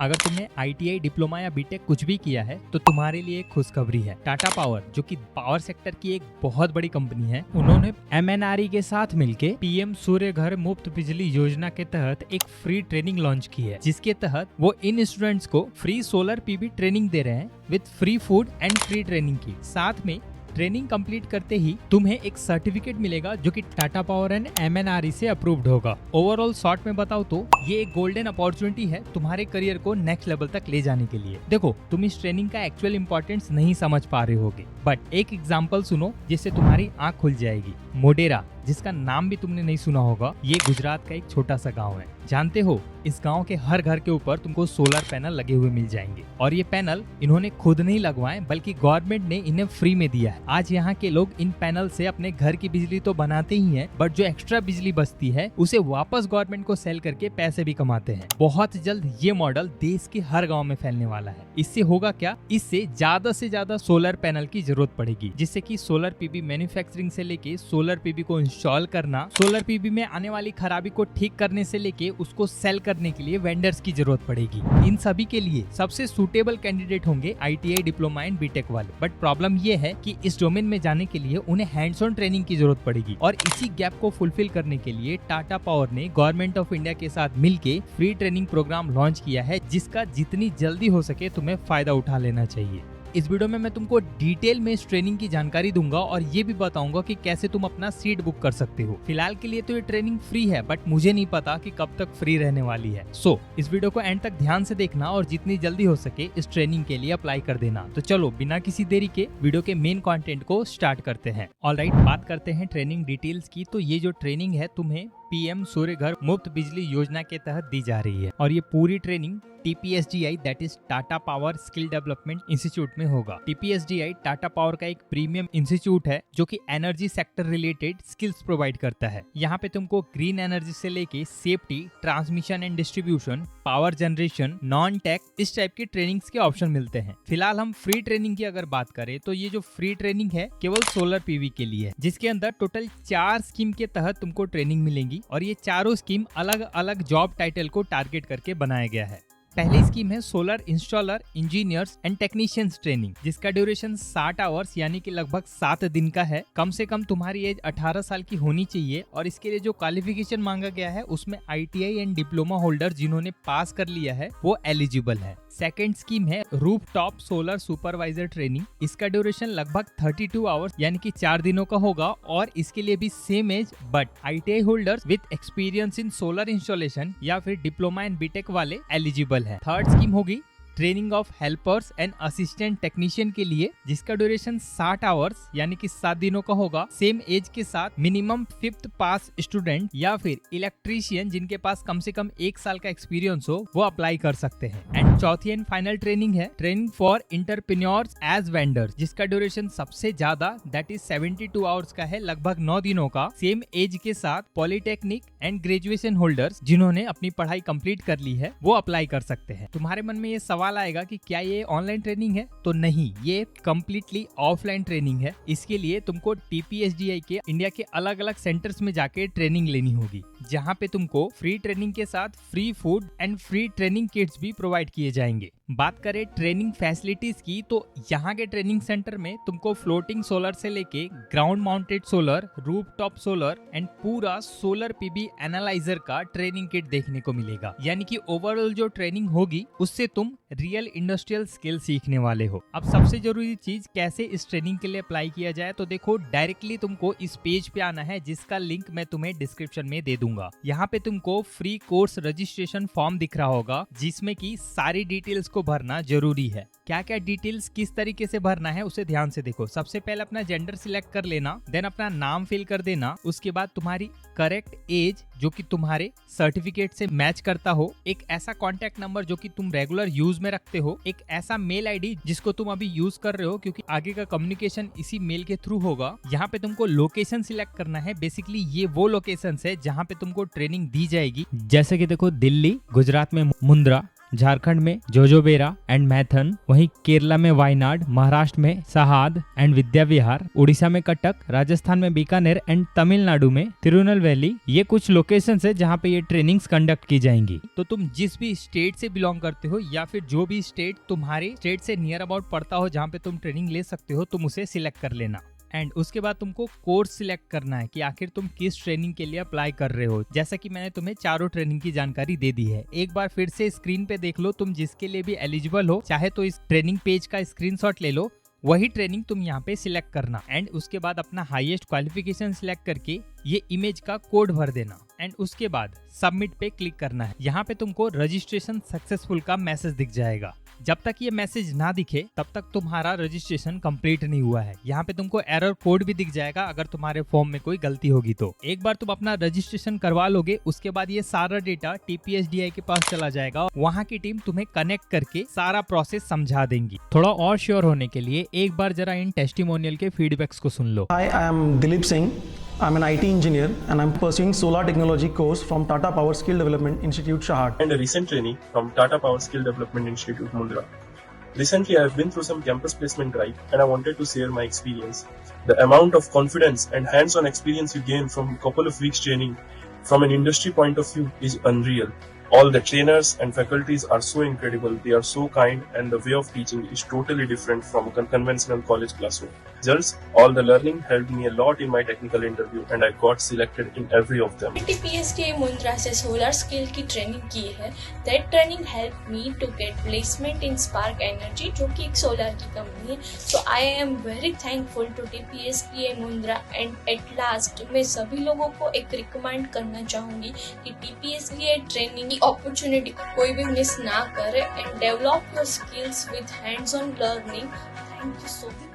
अगर तुमने ITI diploma या बीटेक कुछ भी किया है तो तुम्हारे लिए एक खुशखबरी है। टाटा पावर, जो कि पावर सेक्टर की एक बहुत बड़ी कंपनी है, उन्होंने MNRE के साथ मिलके PM सूर्य घर मुफ्त बिजली योजना के तहत एक फ्री ट्रेनिंग लॉन्च की है, जिसके तहत वो इन स्टूडेंट्स को फ्री सोलर PV ट्रेनिंग दे रहे हैं with free food and free training की। साथ में ट्रेनिंग कंप्लीट करते ही तुम्हें एक सर्टिफिकेट मिलेगा जो कि टाटा पावर एंड MNRE से अप्रूव्ड होगा। ओवरऑल शॉर्ट में बताओ तो ये एक गोल्डन अपॉर्चुनिटी है तुम्हारे करियर को नेक्स्ट लेवल तक ले जाने के लिए। देखो, तुम इस ट्रेनिंग का एक्चुअल इंपॉर्टेंस नहीं समझ पा रहे होगे, बट एक एग्जांपल सुनो जिससे तुम्हारी आंख खुल जाएगी। मोडेरा, जिसका नाम भी तुमने नहीं सुना होगा, ये गुजरात का एक छोटा सा गाँव है। जानते हो, इस गांव के हर घर के ऊपर तुमको सोलर पैनल लगे हुए मिल जाएंगे, और ये पैनल इन्होंने खुद नहीं लगवाए बल्कि गवर्नमेंट ने इन्हें फ्री में दिया है। आज यहाँ के लोग इन पैनल से अपने घर की बिजली तो बनाते ही हैं, बट जो एक्स्ट्रा बिजली बचती है उसे वापस गवर्नमेंट को सेल करके पैसे भी कमाते हैं। बहुत जल्द ये मॉडल देश के हर गाँव में फैलने वाला है। इससे होगा क्या, इससे ज्यादा से ज्यादा सोलर पैनल की जरूरत पड़ेगी, जिससे कि सोलर PV मैन्युफैक्चरिंग से लेके सोलर PV को इंस्टॉल करना, सोलर PV में आने वाली खराबी को ठीक करने से लेके उसको सेल करने के लिए वेंडर्स की जरूरत पड़ेगी। इन सभी के लिए सबसे सूटेबल कैंडिडेट होंगे ITI डिप्लोमा एंड बीटेक वाले। बट प्रॉब्लम ये है कि इस डोमेन में जाने के लिए उन्हें हैंड्स ऑन ट्रेनिंग की जरूरत पड़ेगी, और इसी गैप को फुलफिल करने के लिए टाटा पावर ने गवर्नमेंट ऑफ इंडिया के साथ मिलके फ्री ट्रेनिंग प्रोग्राम लॉन्च किया है, जिसका जितनी जल्दी हो सके तुम्हें फायदा उठा लेना चाहिए। इस वीडियो में मैं तुमको डिटेल में इस ट्रेनिंग की जानकारी दूंगा और ये भी बताऊंगा कि कैसे तुम अपना सीट बुक कर सकते हो। फिलहाल के लिए तो ये ट्रेनिंग फ्री है, बट मुझे नहीं पता कि कब तक फ्री रहने वाली है। इस वीडियो को एंड तक ध्यान से देखना और जितनी जल्दी हो सके इस ट्रेनिंग के लिए अप्लाई कर देना। तो चलो बिना किसी देरी के वीडियो के मेन कंटेंट को स्टार्ट करते हैं। ऑलराइट, बात करते हैं ट्रेनिंग डिटेल्स की। तो ये जो ट्रेनिंग है तुम्हें PM सूर्य घर मुफ्त बिजली योजना के तहत दी जा रही है, और ये पूरी training TPSDI that is Tata power skill development institute में होगा। TPSDI टाटा पावर का एक प्रीमियम इंस्टीट्यूट है जो कि energy sector related skills provide करता है। यहाँ पे तुमको ग्रीन एनर्जी से लेके safety, transmission and distribution, power generation, non tech, इस टाइप की ट्रेनिंग्स के ऑप्शन मिलते हैं। फिलहाल हम फ्री ट्रेनिंग की अगर बात करें तो ये जो फ्री ट्रेनिंग है केवल सोलर PV के लिए है, जिसके अंदर टोटल 4 स्कीम के तहत तुमको ट्रेनिंग मिलेंगी, और ये चारों स्कीम अलग अलग जॉब टाइटल को टारगेट करके बनाया गया है। पहली स्कीम है solar installer engineers and technicians training, जिसका ड्यूरेशन 60 आवर्स यानी कि लगभग 7 दिन का है। कम से कम तुम्हारी एज 18 साल की होनी चाहिए, और इसके लिए जो क्वालिफिकेशन मांगा गया है उसमें ITI एंड डिप्लोमा होल्डर जिन्होंने पास कर लिया है वो एलिजिबल है। सेकेंड स्कीम है roof top solar supervisor training. इसका ड्यूरेशन लगभग 32 आवर्स यानी कि 4 दिनों का होगा, और इसके लिए भी same as but ITI holders with experience in solar installation या फिर डिप्लोमा एंड बीटेक वाले एलिजिबल है। थर्ड स्कीम होगी training of helpers and assistant technician के लिए, जिसका ड्यूरेशन 60 आवर्स यानी कि 7 दिनों का होगा। सेम एज के साथ मिनिमम 5th पास स्टूडेंट या फिर इलेक्ट्रीशियन जिनके पास कम से कम 1 साल का एक्सपीरियंस हो वो अप्लाई कर सकते हैं। एंड चौथी एंड फाइनल ट्रेनिंग है training for entrepreneurs as vendors, जिसका ड्यूरेशन सबसे ज्यादा दैट इज 72 आवर्स का है, लगभग 9 दिनों का। सेम एज के साथ पॉलिटेक्निक एंड ग्रेजुएशन होल्डर्स जिन्होंने अपनी पढ़ाई कंप्लीट कर ली है वो अप्लाई कर सकते हैं। तुम्हारे मन में ये सवाल आएगा कि क्या ये ऑनलाइन ट्रेनिंग है? तो नहीं, ये कंप्लीटली ऑफलाइन ट्रेनिंग है। इसके लिए तुमको TPSDI के इंडिया के अलग अलग सेंटर्स में जाके ट्रेनिंग लेनी होगी, जहाँ पे तुमको फ्री ट्रेनिंग के साथ free food and free training kits भी प्रोवाइड किए जाएंगे। बात करें ट्रेनिंग फैसिलिटीज की, तो यहाँ के ट्रेनिंग सेंटर में तुमको फ्लोटिंग सोलर से लेके ground mounted solar, rooftop solar and पूरा सोलर PV एनालाइजर का ट्रेनिंग किट देखने को मिलेगा। यानी कि ओवरऑल जो ट्रेनिंग होगी उससे तुम रियल इंडस्ट्रियल स्किल सीखने वाले हो। अब सबसे जरूरी चीज कैसे इस ट्रेनिंग के लिए अप्लाई किया जाए, तो देखो डायरेक्टली तुमको इस पेज पे आना है, जिसका लिंक मैं तुम्हें डिस्क्रिप्शन में दे दूंगा। यहाँ पे तुमको फ्री कोर्स रजिस्ट्रेशन फॉर्म दिख रहा होगा, जिसमें की सारी डिटेल्स को भरना जरूरी है। क्या क्या डिटेल्स किस तरीके से भरना है उसे ध्यान से देखो। सबसे पहले अपना जेंडर सिलेक्ट कर लेना, देन अपना नाम फिल कर देना, उसके बाद तुम्हारी करेक्ट एज जो कि तुम्हारे सर्टिफिकेट से मैच करता हो, एक ऐसा कॉन्टैक्ट नंबर जो कि तुम रेगुलर यूज में रखते हो, एक ऐसा मेल आईडी जिसको तुम अभी यूज कर रहे हो क्योंकि आगे का कम्युनिकेशन इसी मेल के थ्रू होगा। यहाँ पे तुमको लोकेशन सिलेक्ट करना है। बेसिकली ये वो लोकेशन है जहाँ पे तुमको ट्रेनिंग दी जाएगी, जैसे कि देखो दिल्ली, गुजरात में मुंद्रा, झारखंड में जोजोबेरा एंड मैथन, वहीं केरला में वायनाड, महाराष्ट्र में सहाद एंड विद्या विहार, उड़ीसा में कटक, राजस्थान में बीकानेर एंड तमिलनाडु में तिरुनेलवेली, ये कुछ लोकेशंस है जहाँ पे ये ट्रेनिंग्स कंडक्ट की जाएंगी। तो तुम जिस भी स्टेट से बिलोंग करते हो या फिर जो भी स्टेट तुम्हारे स्टेट से नियर अबाउट पड़ता हो जहाँ पे तुम ट्रेनिंग ले सकते हो, तुम उसे सिलेक्ट कर लेना। एंड उसके बाद तुमको कोर्स सिलेक्ट करना है कि आखिर तुम किस ट्रेनिंग के लिए अप्लाई कर रहे हो। जैसा कि मैंने तुम्हें चारों ट्रेनिंग की जानकारी दे दी है, एक बार फिर से स्क्रीन पे देख लो, तुम जिसके लिए भी एलिजिबल हो, चाहे तो इस ट्रेनिंग पेज का स्क्रीनशॉट ले लो, वही ट्रेनिंग तुम यहाँ पे सिलेक्ट करना। एंड उसके बाद अपना हाईएस्ट क्वालिफिकेशन सिलेक्ट करके ये इमेज का कोड भर देना एंड उसके बाद सबमिट पे क्लिक करना है। यहाँ पे तुमको रजिस्ट्रेशन सक्सेसफुल का मैसेज दिख जाएगा। जब तक ये मैसेज ना दिखे तब तक तुम्हारा रजिस्ट्रेशन कंप्लीट नहीं हुआ है। यहाँ पे तुमको एरर कोड भी दिख जाएगा अगर तुम्हारे फॉर्म में कोई गलती होगी तो। एक बार तुम अपना रजिस्ट्रेशन करवा लोगे, उसके बाद ये सारा डेटा TPSDI के पास चला जाएगा। वहाँ की टीम तुम्हें कनेक्ट करके सारा प्रोसेस समझा देंगी। थोड़ा और श्योर होने के लिए एक बार जरा इन टेस्टिमोनियल के फीडबैक्स को सुन लो। Hi, I am Dilip Singh. I'm an IT engineer and I'm pursuing solar technology course from Tata Power Skill Development Institute, Shahad. And a recent trainee from Tata Power Skill Development Institute, Mundra. Recently, I have been through some campus placement drive and I wanted to share my experience. The amount of confidence and hands-on experience you gain from a couple of weeks training from an industry point of view is unreal. All the trainers and faculties are so incredible, they are so kind, and the way of teaching is totally different from a conventional college classroom. Just all the learning helped me a lot in my technical interview and I got selected in every of them. TPSDI Mundra से solar skill की training की है। That training help me to get placement in spark energy, जो कि एक solar की company है। So I am very thankful to TPSDI Mundra and at last मैं सभी लोगों को एक रिकमेंड करना चाहूँगी कि TPSDI ट्रेनिंग की अपॉर्चुनिटी कोई भी मिस ना करे and develop your skills with hands on learning. Thank you so much.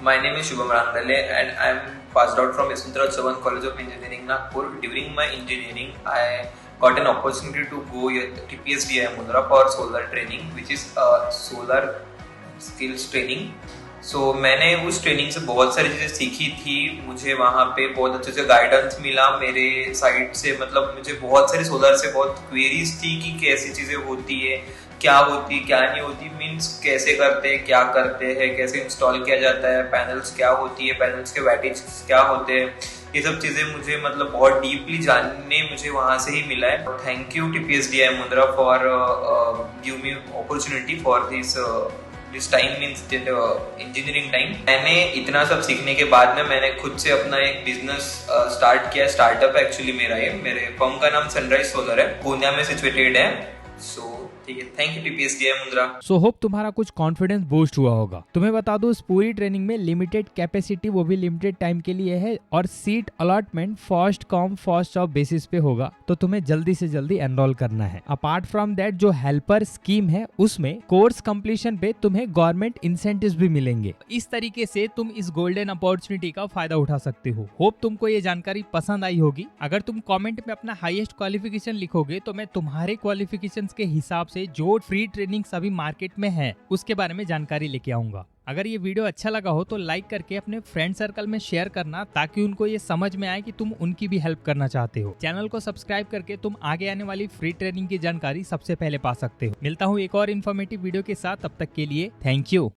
My name is Shubham Randale and I am passed out from Yashwantrao Chavan College of Engineering, Nagpur. During my engineering, I got an opportunity to go at TPSDI Mundra for solar training, which is solar skills training. So मैंने उस training से बहुत सारी चीज़ें सीखी थी। मुझे वहाँ पे बहुत अच्छे से गाइडेंस मिला मेरे साइड से, मतलब मुझे बहुत सारी सोलर से बहुत क्वेरीज थी कि कैसी चीज़ें होती है, क्या होती क्या नहीं होती, मीन्स कैसे करते हैं, क्या करते हैं, कैसे इंस्टॉल किया जाता है, पैनल्स क्या होती है, पैनल्स के वैटेज क्या होते हैं, ये सब चीज़ें मुझे मतलब बहुत डीपली जानने मुझे वहाँ से ही मिला है। Thank you TPSDI Mundra for give me opportunity for this time means engineering time. मैंने इतना सब सीखने के बाद में मैंने खुद से अपना एक बिजनेस स्टार्ट किया। स्टार्टअप एक्चुअली मेरा है, मेरे फर्म का नाम सनराइज सोलर है, पूर्णिया में सिचुएटेड है। सो ठीक है, thank you TPSDI Mundra. So hope तुम्हारा कुछ कॉन्फिडेंस बूस्ट हुआ होगा। तुम्हें बता दो, इस पूरी ट्रेनिंग में लिमिटेड कैपेसिटी, वो भी लिमिटेड टाइम के लिए है और seat allotment first come first of basis पे होगा, तो तुम्हें जल्दी से जल्दी एनरोल करना है। अपार्ट फ्रॉम दैट जो हेल्पर स्कीम है उसमें कोर्स कंप्लीशन पे तुम्हें गवर्नमेंट इंसेंटिव्स भी मिलेंगे। इस तरीके से तुम इस गोल्डन अपॉर्चुनिटी का फायदा उठा सकते हो। होप तुमको ये जानकारी पसंद आई होगी। अगर तुम कॉमेंट में अपना हाईएस्ट क्वालिफिकेशन लिखोगे तो मैं तुम्हारे क्वालिफिकेशन के हिसाब से जो फ्री ट्रेनिंग अभी मार्केट में है उसके बारे में जानकारी लेके आऊंगा। अगर ये वीडियो अच्छा लगा हो तो लाइक करके अपने फ्रेंड सर्कल में शेयर करना, ताकि उनको ये समझ में आए कि तुम उनकी भी हेल्प करना चाहते हो। चैनल को सब्सक्राइब करके तुम आगे आने वाली फ्री ट्रेनिंग की जानकारी सबसे पहले पा सकते हो। मिलता हूँ एक और इन्फॉर्मेटिव वीडियो के साथ, तब तक के लिए थैंक यू।